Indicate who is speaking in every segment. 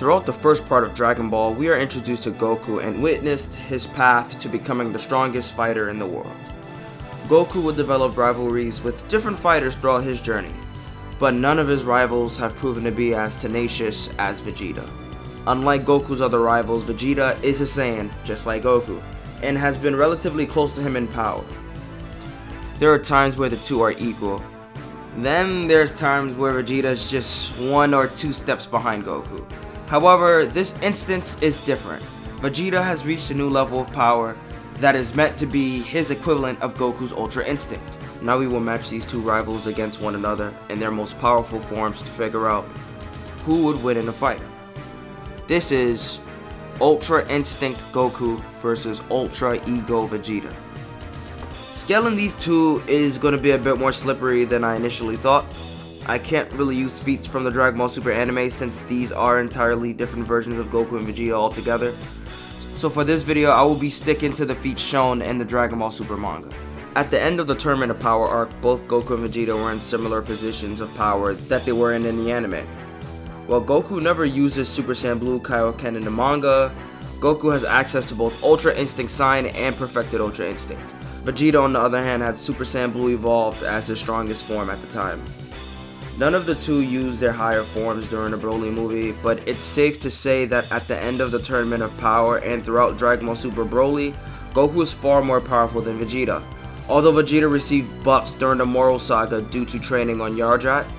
Speaker 1: Throughout the first part of Dragon Ball, we are introduced to Goku and witnessed his path to becoming the strongest fighter in the world. Goku would develop rivalries with different fighters throughout his journey, but none of his rivals have proven to be as tenacious as Vegeta. Unlike Goku's other rivals, Vegeta is a Saiyan, just like Goku, and has been relatively close to him in power. There are times where the two are equal. Then there's times where Vegeta is just 1 or 2 steps behind Goku. However, this instance is different. Vegeta has reached a new level of power that is meant to be his equivalent of Goku's Ultra Instinct. Now we will match these two rivals against one another in their most powerful forms to figure out who would win in a fight. This is Ultra Instinct Goku versus Ultra Ego Vegeta. Scaling these two is going to be a bit more slippery than I initially thought. I can't really use feats from the Dragon Ball Super anime since these are entirely different versions of Goku and Vegeta altogether. So for this video, I will be sticking to the feats shown in the Dragon Ball Super manga. At the end of the Tournament of Power arc, both Goku and Vegeta were in similar positions of power that they were in the anime. While Goku never uses Super Saiyan Blue Kaioken in the manga, Goku has access to both Ultra Instinct Sign and Perfected Ultra Instinct. Vegeta, on the other hand, had Super Saiyan Blue evolved as his strongest form at the time. None of the two used their higher forms during the Broly movie, but it's safe to say that at the end of the Tournament of Power and throughout Dragon Ball Super Broly, Goku is far more powerful than Vegeta. Although Vegeta received buffs during the Moro Saga due to training on Yardrat,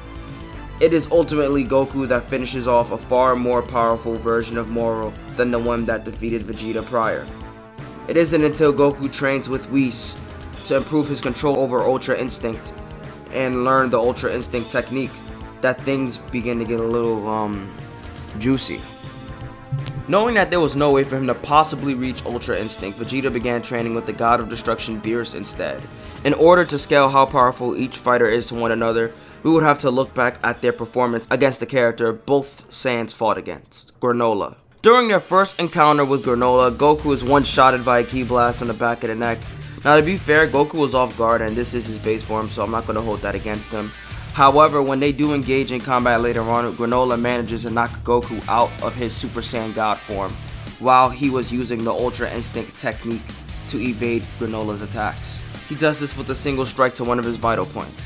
Speaker 1: it is ultimately Goku that finishes off a far more powerful version of Moro than the one that defeated Vegeta prior. It isn't until Goku trains with Whis to improve his control over Ultra Instinct and learn the Ultra Instinct technique that things begin to get a little juicy. Knowing that there was no way for him to possibly reach Ultra Instinct, Vegeta began training with the God of Destruction Beerus instead. In order to scale how powerful each fighter is to one another, we would have to look back at their performance against the character both Saiyans fought against, Granola. During their first encounter with Granola, Goku is one-shotted by a Ki Blast on the back of the neck. Now to be fair, Goku was off guard and this is his base form, so I'm not going to hold that against him. However, when they do engage in combat later on, Granola manages to knock Goku out of his Super Saiyan God form while he was using the Ultra Instinct technique to evade Granola's attacks. He does this with a single strike to one of his vital points.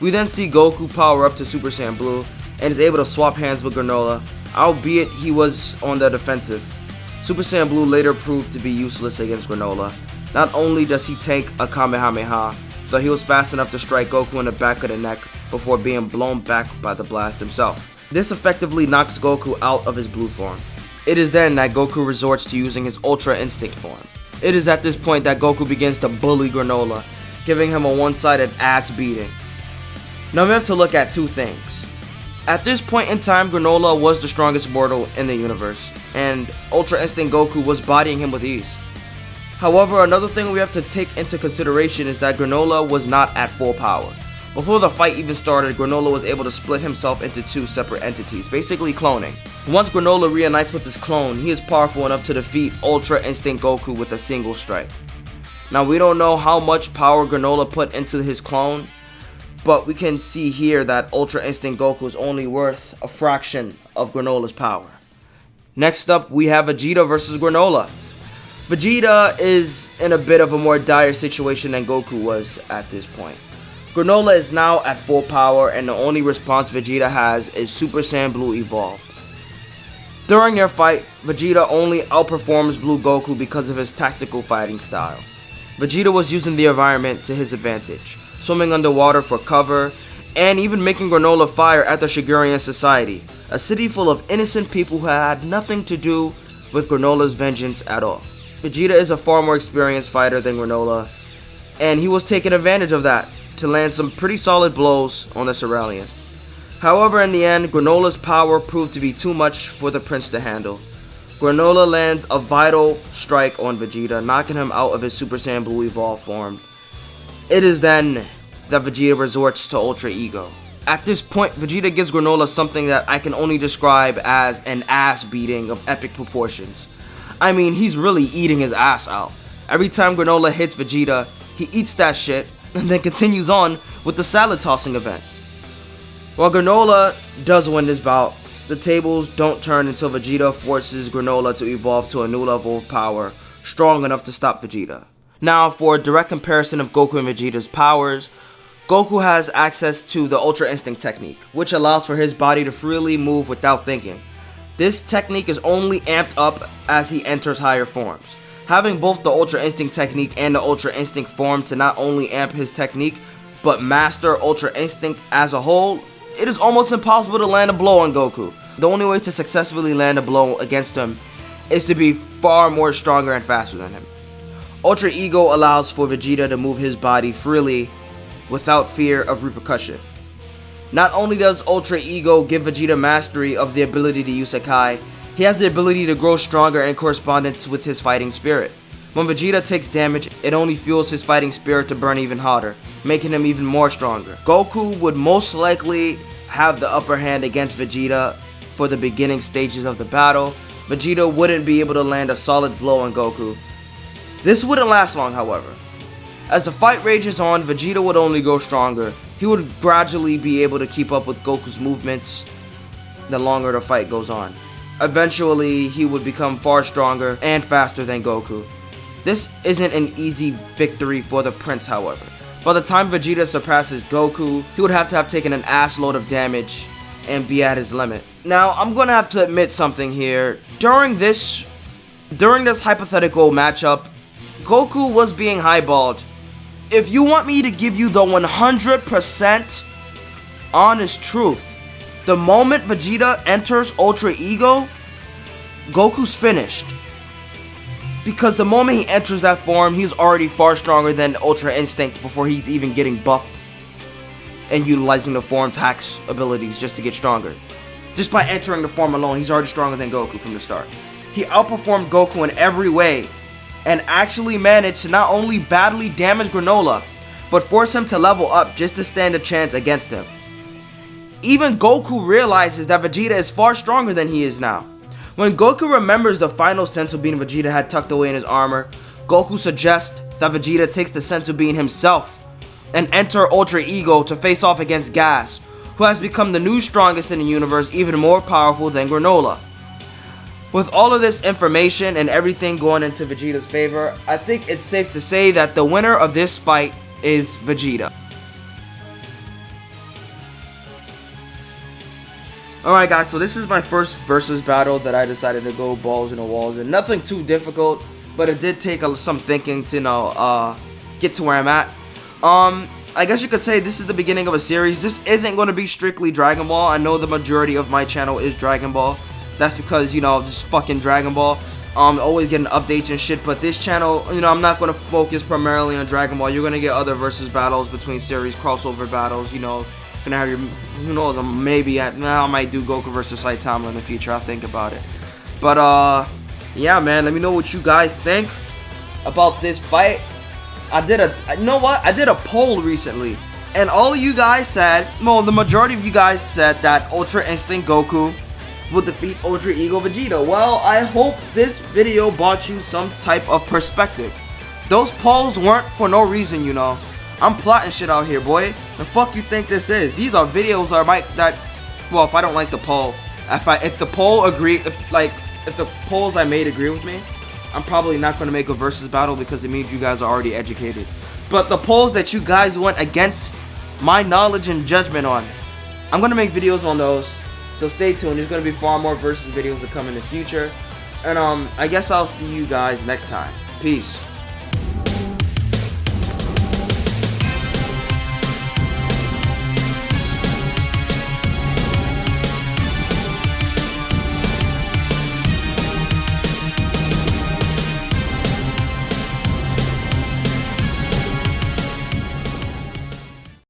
Speaker 1: We then see Goku power up to Super Saiyan Blue and is able to swap hands with Granola, albeit he was on the defensive. Super Saiyan Blue later proved to be useless against Granola. Not only does he take a Kamehameha, though he was fast enough to strike Goku in the back of the neck before being blown back by the blast himself. This effectively knocks Goku out of his blue form. It is then that Goku resorts to using his Ultra Instinct form. It is at this point that Goku begins to bully Granola, giving him a one-sided ass beating. Now we have to look at two things. At this point in time, Granola was the strongest mortal in the universe, and Ultra Instinct Goku was bodying him with ease. However, another thing we have to take into consideration is that Granola was not at full power. Before the fight even started, Granola was able to split himself into 2 separate entities, basically cloning. Once Granola reunites with his clone, he is powerful enough to defeat Ultra Instinct Goku with a single strike. Now we don't know how much power Granola put into his clone, but we can see here that Ultra Instinct Goku is only worth a fraction of Granola's power. Next up, we have Vegeta versus Granola. Vegeta is in a bit of a more dire situation than Goku was at this point. Granola is now at full power and the only response Vegeta has is Super Saiyan Blue evolved. During their fight, Vegeta only outperforms Blue Goku because of his tactical fighting style. Vegeta was using the environment to his advantage, swimming underwater for cover, and even making Granola fire at the Shigurian Society, a city full of innocent people who had nothing to do with Granola's vengeance at all. Vegeta is a far more experienced fighter than Granola, and he was taking advantage of that to land some pretty solid blows on the Cerealian. However, in the end, Granola's power proved to be too much for the prince to handle. Granola lands a vital strike on Vegeta, knocking him out of his Super Saiyan Blue evolved form. It is then that Vegeta resorts to Ultra Ego. At this point, Vegeta gives Granola something that I can only describe as an ass beating of epic proportions. I mean, he's really eating his ass out. Every time Granola hits Vegeta, he eats that shit and then continues on with the salad tossing event. While Granola does win this bout, the tables don't turn until Vegeta forces Granola to evolve to a new level of power, strong enough to stop Vegeta. Now, for a direct comparison of Goku and Vegeta's powers, Goku has access to the Ultra Instinct technique, which allows for his body to freely move without thinking. This technique is only amped up as he enters higher forms. Having both the Ultra Instinct technique and the Ultra Instinct form to not only amp his technique, but master Ultra Instinct as a whole, it is almost impossible to land a blow on Goku. The only way to successfully land a blow against him is to be far more stronger and faster than him. Ultra Ego allows for Vegeta to move his body freely without fear of repercussion. Not only does Ultra Ego give Vegeta mastery of the ability to use Kai, he has the ability to grow stronger in correspondence with his fighting spirit. When Vegeta takes damage, it only fuels his fighting spirit to burn even hotter, making him even more stronger. Goku would most likely have the upper hand against Vegeta for the beginning stages of the battle. Vegeta wouldn't be able to land a solid blow on Goku. This wouldn't last long, however. As the fight rages on, Vegeta would only grow stronger. He would gradually be able to keep up with Goku's movements the longer the fight goes on. Eventually, he would become far stronger and faster than Goku. This isn't an easy victory for the Prince, however. By the time Vegeta surpasses Goku, he would have to have taken an ass load of damage and be at his limit. Now, I'm gonna have to admit something here. During this hypothetical matchup, Goku was being highballed. If you want me to give you the 100% honest truth, the moment Vegeta enters Ultra Ego, Goku's finished. Because the moment he enters that form, he's already far stronger than Ultra Instinct before he's even getting buffed and utilizing the form's hacks abilities just to get stronger. Just by entering the form alone, he's already stronger than Goku from the start. He outperformed Goku in every way and actually managed to not only badly damage Granola, but force him to level up just to stand a chance against him. Even Goku realizes that Vegeta is far stronger than he is now. When Goku remembers the final Senzu Bean Vegeta had tucked away in his armor, Goku suggests that Vegeta takes the Senzu Bean himself and enter Ultra Ego to face off against Gas, who has become the new strongest in the universe, even more powerful than Granola. With all of this information and everything going into Vegeta's favor, I think it's safe to say that the winner of this fight is Vegeta. Alright guys, so this is my first versus battle that I decided to go balls in the walls, and nothing too difficult, but it did take some thinking to get to where I'm at. I guess you could say this is the beginning of a series. This isn't going to be strictly Dragon Ball. I know the majority of my channel is Dragon Ball. That's because, you know, just fucking Dragon Ball. Always getting updates and shit, but this channel, you know, I'm not going to focus primarily on Dragon Ball. You're going to get other versus battles between series, crossover battles, you know. Gonna have your, who knows, maybe I might do Goku versus Saitama in the future. I'll think about it. But yeah, man, let me know what you guys think about this fight. You know what? I did a poll recently, and all of you guys said, well, the majority of you guys said that Ultra Instinct Goku will defeat Ultra Ego Vegeta. Well, I hope this video brought you some type of perspective. Those polls weren't for no reason, you know. I'm plotting shit out here, boy. The fuck you think this is? These are videos well, if I don't like the poll, if the polls I made agree with me, I'm probably not going to make a versus battle because it means you guys are already educated. But the polls that you guys went against my knowledge and judgment on, I'm going to make videos on those. So stay tuned. There's going to be far more versus videos that come in the future. And I guess I'll see you guys next time. Peace.